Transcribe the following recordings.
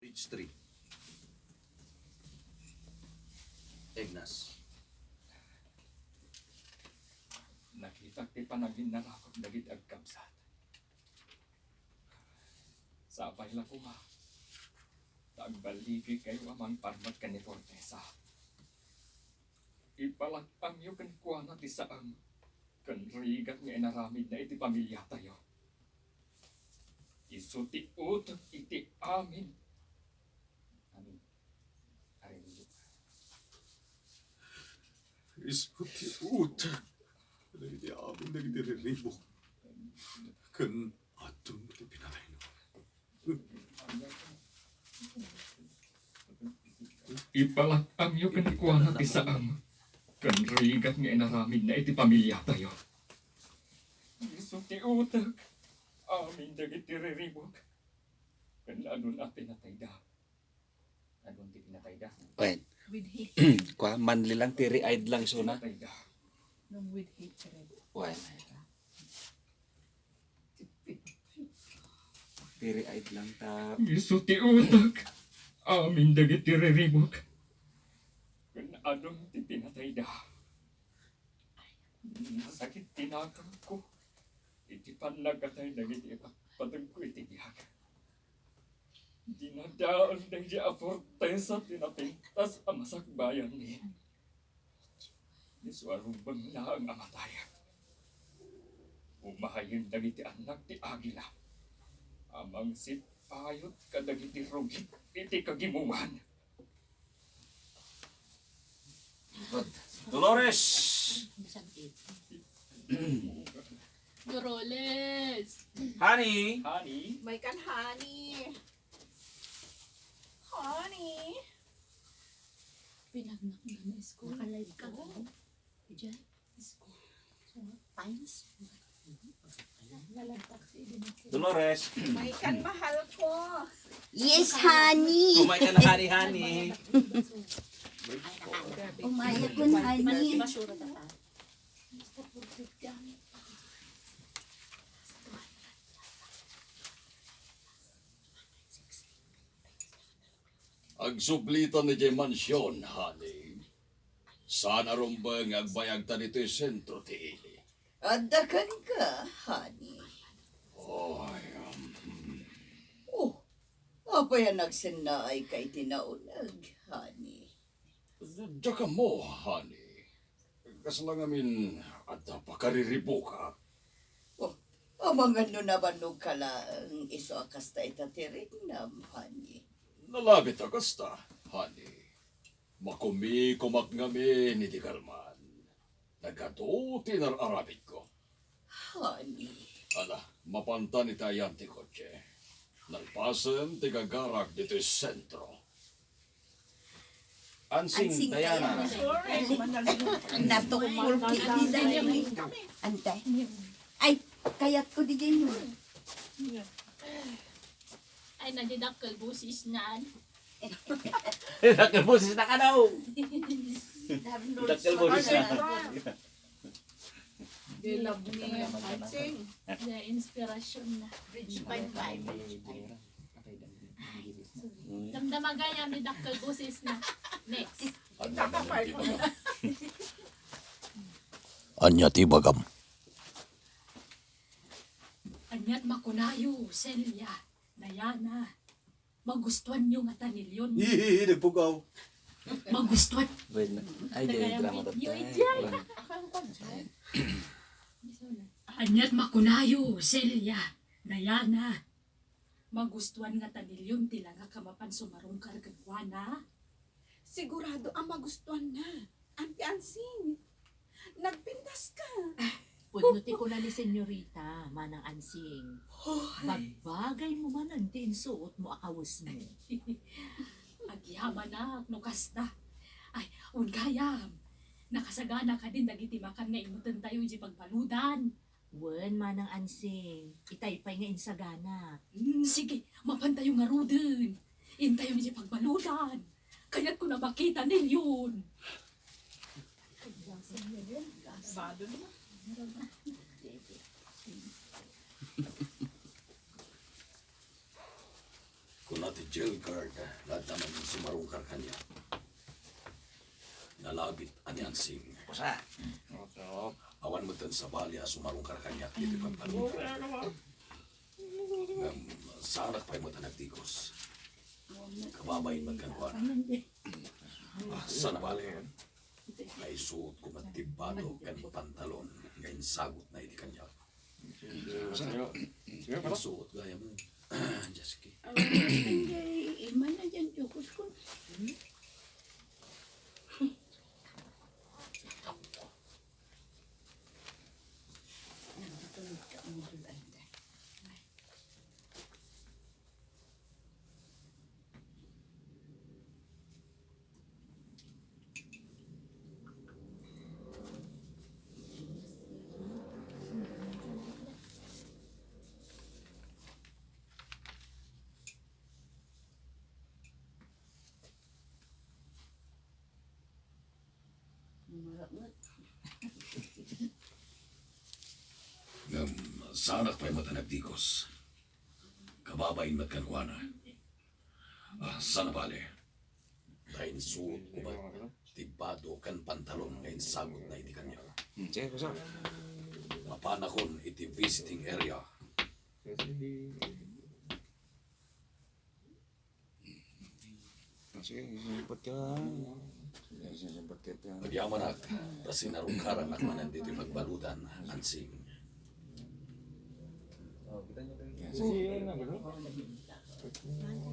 Bridge 3. Egnas. Nakita ti panagin na rakot dagit agkabsat. Sapay lang kuma. Tagbaligi kayo amang parmat ka ni Fortesa. Ipalagpang yu kan kuha na ti saang. Kan rigat nga inaramid na iti pamilya tayo. Isuti utot iti amin. Amin. Arinig. Isuti utak. Nagiti amin, nagiti riribok. Kan atong iti pinatay no. Ipalagpang yu kan kuha na ti saang. Kan rigat nga inaramid na iti pamilya tayo. Isuti utak. Amin dagiti riribok. Kan anun a pinatay da. Anun ti pinatay da. Wen. With hate. Kwa manli lang tiri-eyed lang so na. Pinatay da. Nung with hatred. Wen. Tiri-eyed lang ta. Isuti utak. Amin dagiti riribok. Kan anun ti pinatay da. Nasakit tinakang ko. Iti panlagatay dagiti patag ko iti biyag. Dinadaan na iya Fortesa tinapintas ang masakbayan ni. Niswarubang na ang amataya. Umahayin dagiti anak ti Agila. Amang sipayot kadagiti rugit iti kagimuan. Dolores! Doroles! Honey! Honey, May kan honey! Honey! Pinagnak na school. Nakalive ka ba? Diyan? School. Times? Lalagpak si Dolores! May kan mahal ko! Yes, honey. Kumay ka na honey. Umaya ko na, honey. Basura na ta. Basta perfect yan. Agsublitan ni jay mansyon, honey. Sana rumbang agbayag ta dito yung sentro ti ili. Adakan ka, honey. Oy, Oh, apa yan nagsinaay kay tinaunag, honey. Diyan ka mo, honey. Kaslang amin at napakariribo ka. Oh, amang ano naman nung kalaang iso akasta itatirig nam, honey. Nalabit agasta, honey. Makumi-kumak ngami ni di kalman. Nagatuti nararabit ko. Honey. Ala, mapanta ni tayan ti kotse. Nalpasan ti gagarak dito yung sentro. Ansing, Diana. Sorry! Natukul kiti dahil. Antay. Ay, kayat ko di dyan yun. Ay, nadidakkel busis nan. Dakil boses na ka daw. Dakil boses na. They love me. Ansing. The inspiration na. Bridge 5-5. Damdama gaya ni dakkel busis na. Next. Anya ti bagam. Anyat makunayo, Celia, Diana. Magustuhan nyo nga tanilyon. Nagpugaw. Magustuhan. Wen. Ay, di drama tatay. Anyat makunayo, Celia, Diana. Magustuhan nga tanilyon tila nga kamapan sumarong kargagwana. Sigurado ang magustuhan na. Ansing. Nagpintas ka. Pudnuti ko na ni senyorita, manang ansing. Bagbagay mo man ang tinsuot mo akawis mo. Agyaman na, nukas na. Ay, ungayam. Nakasagana ka din, nagitimakan nga imutan tayo di pagbaludan. Wen, manang ansing. Itaypay nga insagana. Sige, mapantayo nga rudin. Intayo di pagbaludan. Kaya't ko na makita nilyon. Bado naman. Kung natin jail guard, lahat naman yung sumarungkar kanya. Nalabit ani ansing. Usa. Awan mo tan sa balya, sumarungkar kanya. Dito pang palutan. Sa anak pa'y mo nagtikos. Kababayin magkangkuan. Sana bali. May suot ko matibado kan pantalon. Ngayon sagot na hindi kanya. Ang suot gaya mo. Jaski. Iman na dyan, Jokos ko. Sa anak pa'y matanagtikos. Kababayin magkangkuan. Sana bali. Dahil suot ko matibado kan pantalon. Ngayon sagot na hindi kanya. Sige, usa. Mapanakon iti visiting area. Sige, sisipot ka. Sisipot ka. Pagyaman ak, tas sinarungkaran ak manan dito magbaludan, ansing.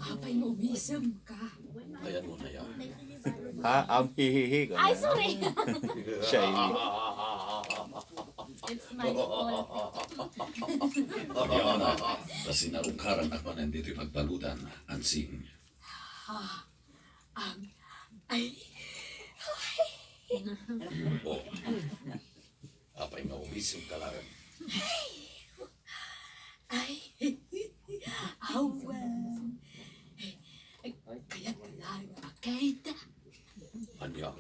Apay mo, umisam ka. Ayan mo na yan. Ha? Hihihi ko. Ay, sorry. Siya It's my fault. Pagyaman ak, tas sinarungkaran ak manan dito magbaludan, ansing. Ay, O, apay nga umisim ka lang. ay, awan. Kaya lang makita. Anya,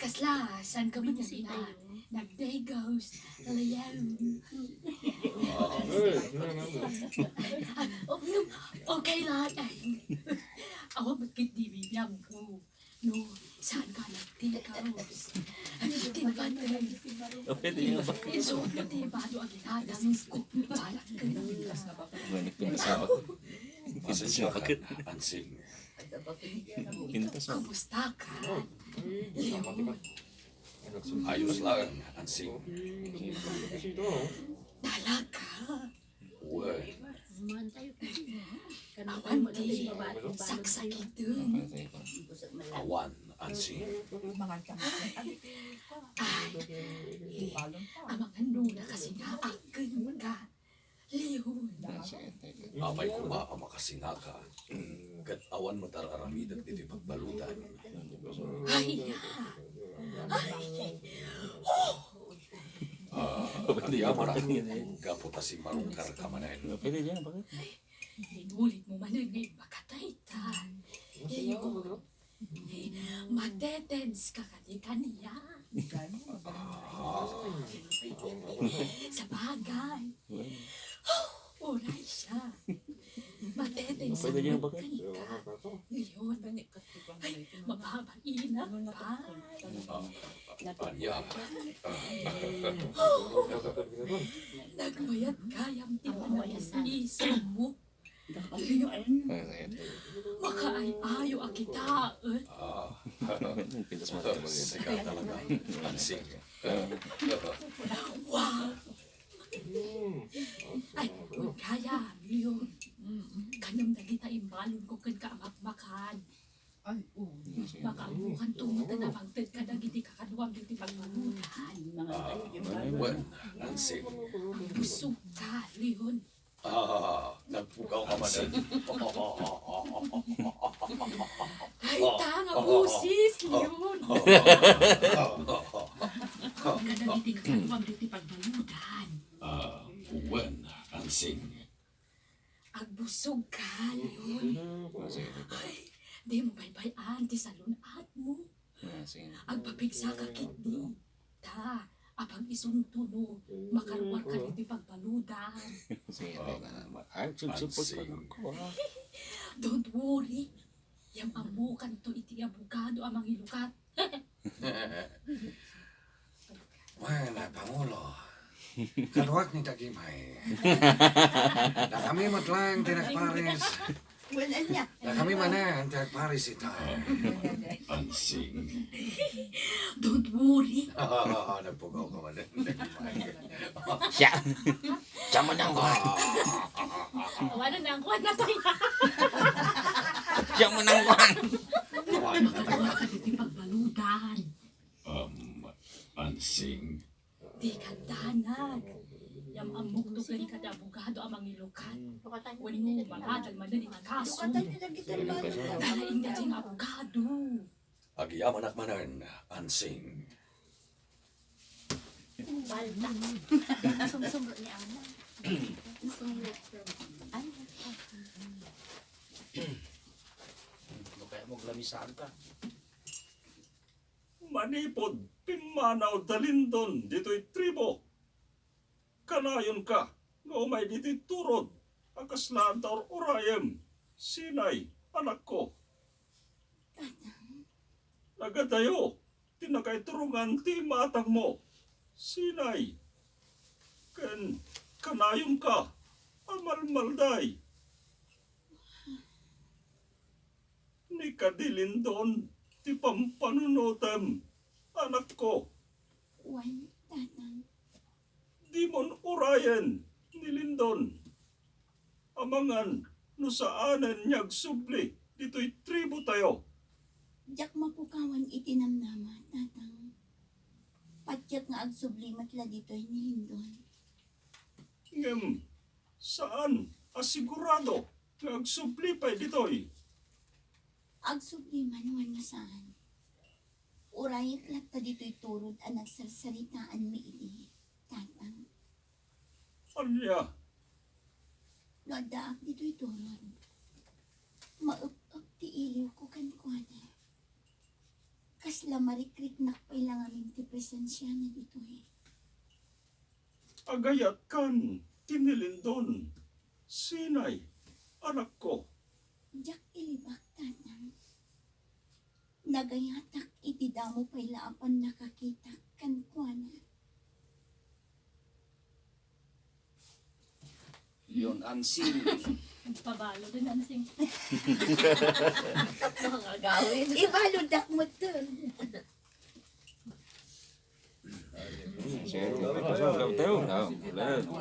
Kasla, saan ka man na nagdagos, layaw. Okay lang ay. Awa ba't di bibiyang ko. No, saan ka nagdagos? Tinabantay. Pwede nga ba? Insuot mo tibado ang ginadang ko. Balat ka na. Manik pinasawak. pasensya ka, ansing. Pintas mo. Kumusta ka? Leon, Ayos lang, ansing. talaga. Uwe, Awan di, saksakit dun. awan, ansing. Ay, amang nuna kasi nga akin ka. Leon, Apay ko makasing ka. Kat awan mo tararamidag dito pagbalutan. ay, Pwede ka mara. Kaputa si marungkar ka manan. Pwede dyan, bakit? inulit mo man ang ipagkataytan. Leon, matetens ka kaniya. Sa bagay, oray siya. Matetens Pwede dyan, bakit? Leon, mababainap pa. Anya, Nagbayad kayang timanay sa isip mo. Makaay-ayo ang kitaan. Pintas mo. sika talaga, ansing. Wow! Ay, kung kaya, yun. Kanang nagita imbalon ko kan kaamak-makan. Makaabuhan tumutan na pagtid ka na hindi kakaduwang dito pagpanutan. Wen, ansing. Busog ka, Leon. Nagpugaw ka manan. Ay, tanga busis, Leon. Kanang hindi kakaduwang dito pagpanutan. Wen, ansing. Agbusog ka, Leon. Ay, di mo baybayan ti salunat mo. Agpapigsa ka kidni. Ta, Apang isunto no, makaruwar ka dito pagbaludan. Sige na. Ay, support ka lang ko ha. Don't worry. Yang amukan to iti abogado amang ilukat. Wala, Pangulo. Kaluwag ni Tagimay. Na kami matlang tinagparis. Wala niya. Na kami mana ang tinagparis ito. Ansing. Don't worry. Nagpugaw ka man. Siya mo nang kuhan. Wala na ang kuwan na tayo. Siya mo nang kuhan. Makaruwar ka dito pagbaludan. Ansing. Di kandanan. Yang amok to kani kada abogado amang ilukat. Wani mo mangadal man na ang kaso. Dalain ka ding abogado. Agiyaman akmanan, Ansing. Sumsumro ni Ana. Kaya mo glamisan ka. Manipod, pimanaw dalindon, dito'y tribo. Kanayon ka, nga umay dito'y turod, akaslaan taor orayem, sinay, anak ko. Nagadayo, tinakay turungan ti matang mo, sinay. Kanayon ka, amalmalday. Ni kadilindon, ti pampanunutem, anak ko. Wan, tatang. Di mon urayan, nilindon. Amangan, no saanen niyag subli, dito'y tribo tayo. Jak mapukawan itinamnama, tatang. Patyak nga agsublimat la dito'y nilindon. Ngem, saan? Asigurado, nga agsubli pa'y dito'y. Agsubliman wan masaan. Urayat latta dito'y turod ang nagsarsaritaan mi iti, tatang. Anya, Nadaak dito'y turod. Maup-up ti iliw ko kankwana. Kasla marikrik nakpay lang aming ti presensya na dito'y. agayat kan, tinilindon. Sinay, anak ko. Jak ilibak, tatang. Nagayatak iti damo pay laapan nakakita kankwana. Yun, Ansing. Pabalo din ang sing. Mga gawin. Ibaludak mo to.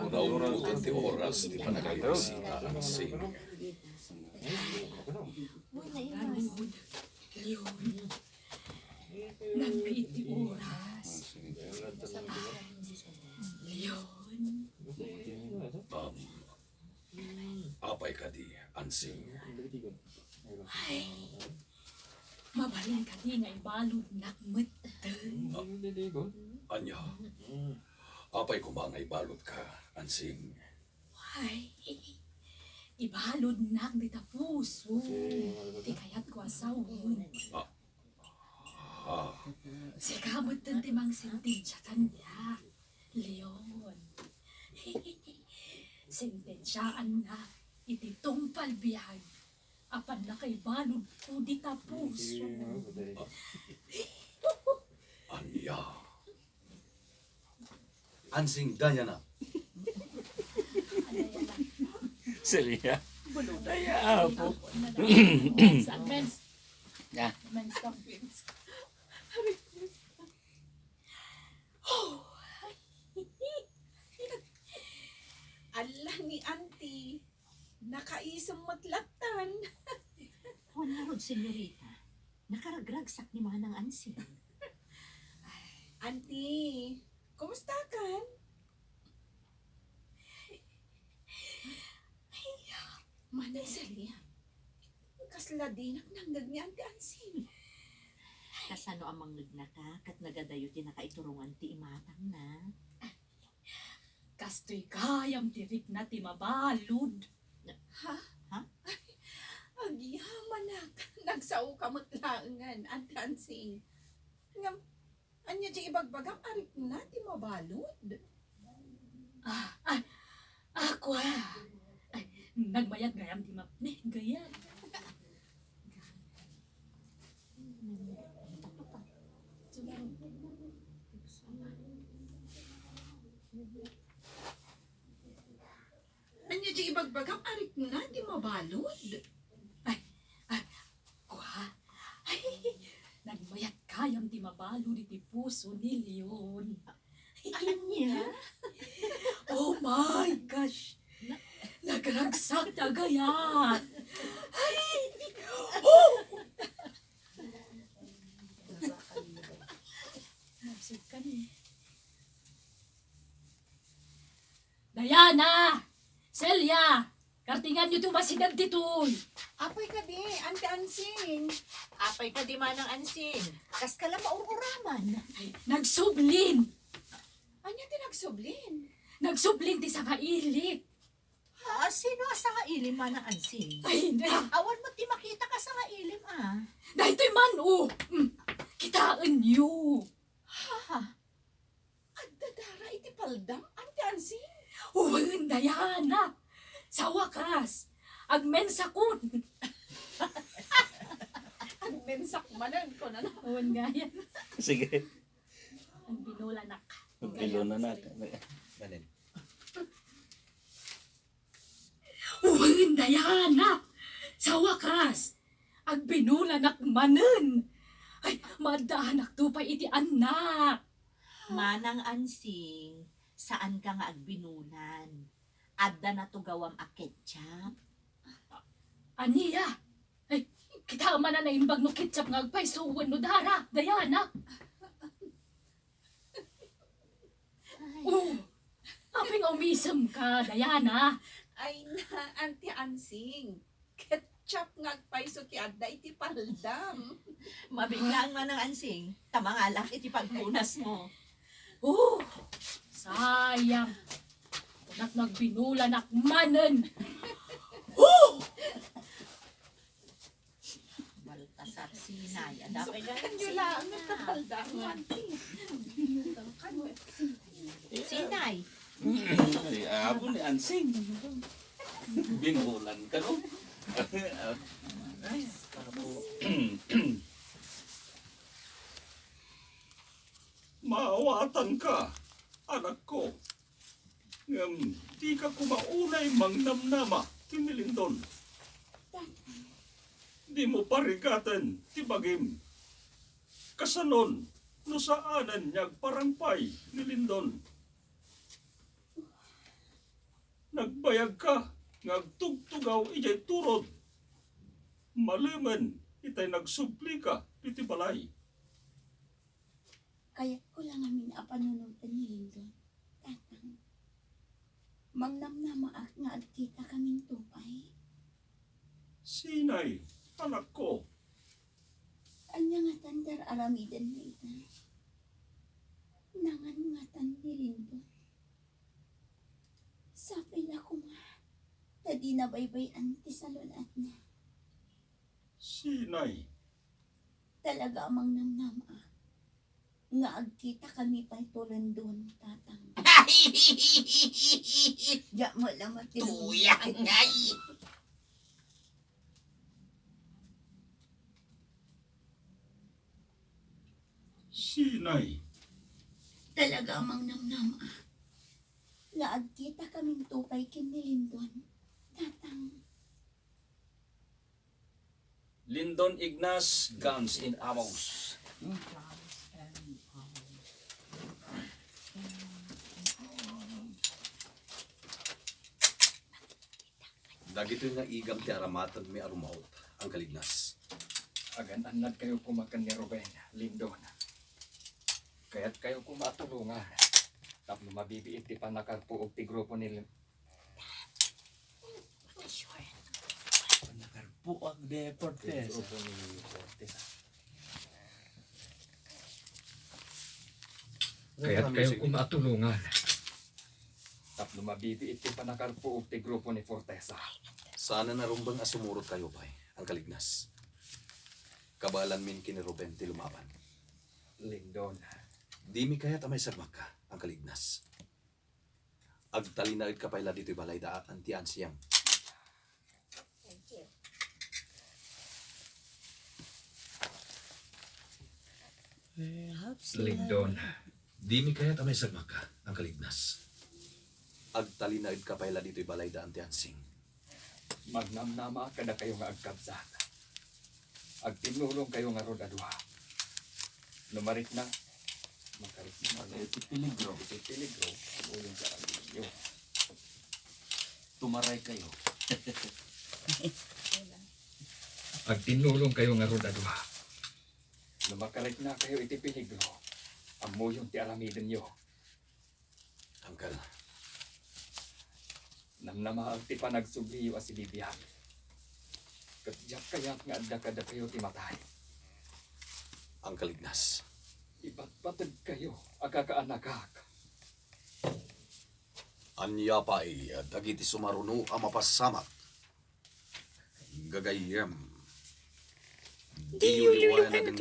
Naubutan ti oras, di pa nagayosita, Ansing. Ganod. Leon. Nagpiiti oras. Leon. Apay ka di, Ansing. Ay. Mabalin ka di nga ibalod nakmatan. Anya, apay kumangay balot ka, Ansing. Ay. Ibalod nak di ta puso. Di kayat ko asawon. Ah, Sikamot din timang sentensya kanya. Leon. Sentensyaan na iti tungpal biyag. Apan na kay balod ko di ta puso. anya. Ansing, daya na. Silya. Daya po. Mens. Ya. Mens kang mens. Allah ni auntie. Nakaisang matlatan. Wala rod, senyorita. Nakaragragsak ni Manang Ansing. Auntie, kumusta kan? Manay Celia. Kasla dinak nanggag ni Auntie Ansing. Kasano amang nagnaka, kat nagadayo ti nakaiturungan ti imatang na. Kastoy kayam tirik na ti mabalod. Agyaman nak. Nagsao ka matlaangan, Auntie Ansing. Ngam, Anya di ibagbagang arik na, di mabalod. Ako ay, nagbayad gayam di mapne, gayam. Anya di ibagbagang arik na, di mabalod. Kwa, ay, nagbayad kayam di mabalo di puso ni Leon. Anya? Oh my gosh! Nagragsak na gayat! Ay! Oh! Nabsig ka ni. Diana! Celia! Kartingan niyo tumasidag ditoy! Apoy ka di, Ante Ansing. Apay ka di manang ansing. Kas ka lang maururaman. Ay, nagsublin! Anya ti nagsublin. Nagsublin ti sa mailit! Sino sa nga ilim manang ansing? Ay, Awan mo ti makita ka sa nga ilim dahito'y man, oh! Kitaan niyo! At dadara iti paldam, Ante Ansing. Uwan, Diana! Sa wakas, agmensakon! Ang mensak manan ko na. Uwan gaya. Sige. Ang binulanak. Pilo na natin. Ganin. Uwan, Diana! Sa wakas, agbinulanak manen! Ay, madahanak to pa iti anak! Manang ansing, saan ka nga agbinunan? Adda na to gawam a ketchup. Aniya! Ay, kita man na naimbag no ketchup nga agpaysuwan no dara, Diana! Oh! Aping umisam ka, Diana! Ay na, Ante Ansing. Ketchup nga paiso ti adda iti paldam. Mabiglaan manang ansing, tamangalak iti pagpunas mo. Oh! Sayang! Kunak nagbinulanak manen! Oh! Baltasar sinay, adapay na Kanyo lang, nagtapaldam, Ante. Sinay, Ay, abo ni Ansing. Binulan ka no? Ay, abo. Maawatan ka, anak ko. Di ka kumaunay mangnamnama, kinilindon. Di mo parigatan, tibagim. Kasanon, no saanan niyag parampay, nilindon. Nagbayag ka, ngagtugtugaw ijay turod. Maliman, itay nagsupli ka, iti balay. Kaya ko lang amin apanunutan ni Lindon. Tatang, mangnamnamaak nga agkita kaming tupay. Sinay, anak ko, Anya nga tandar aramidan mo ita. Nangan nga tan ni Lindon. Sapay na ko nga. Tadi na baybayan ti salunat na. sinay, Talaga amang namnamaak. Nga agkita kami pa'y tulundon, tatang. Diya mo lang matilong. tuyang ngay. sinay, Talaga amang namnamaak. Nga agkita kaming tupay kinilindon, tatang. Lindon Ignas, Guns in Amos. Dagito nga igam ti aramatan may arumaot ang kalignas. agan-anad kayo kumakan ni Ruben, Lindon. Kaya't kayo kumatulungan. Tapno mabibiit ti panakarpuog ti grupo ni Nakarpo ang Deportes. grupo ni Fortes. Kaya't kayo kumatulungan. Tapno mabibiit ti panakarpuog ti grupo ni Fortesa. Sana narumbang asumurot kayo pa'y ang kalignas. Kabalan min kini Ruben ti lumaban. Lindon, Di mi kaya tamay sagmak ka, ang kalignas. Agtalinaid ka pala dito'y balay da antian siyang. Lindon, di mi kaya tamay sagmak ka, ang kalignas. Agtalinaid ka pala dito'y balay da antian sing. Magnamnama kada kayo nga agkabsat. Agtinulong kayo nga rod adwa. Numarit na. Makarit na. Iti peligro. Iti peligro. Umulong sa inyo. Tumaray kayo. Agtinulong kayo nga rod adwa. Numakarit na kayo iti peligro. Amo yung ti aramidin nyo. Angkal, Namnama ti panagsubliyo as ibibiyag. Katjak kaya't nga adda kada kayo ti matay. ang kalignas. Ipatpatag kayo agkakaanagak. Anya pa ay dagiti sumaruno ang mapasamak. Gagayam. Di yuliwanan ng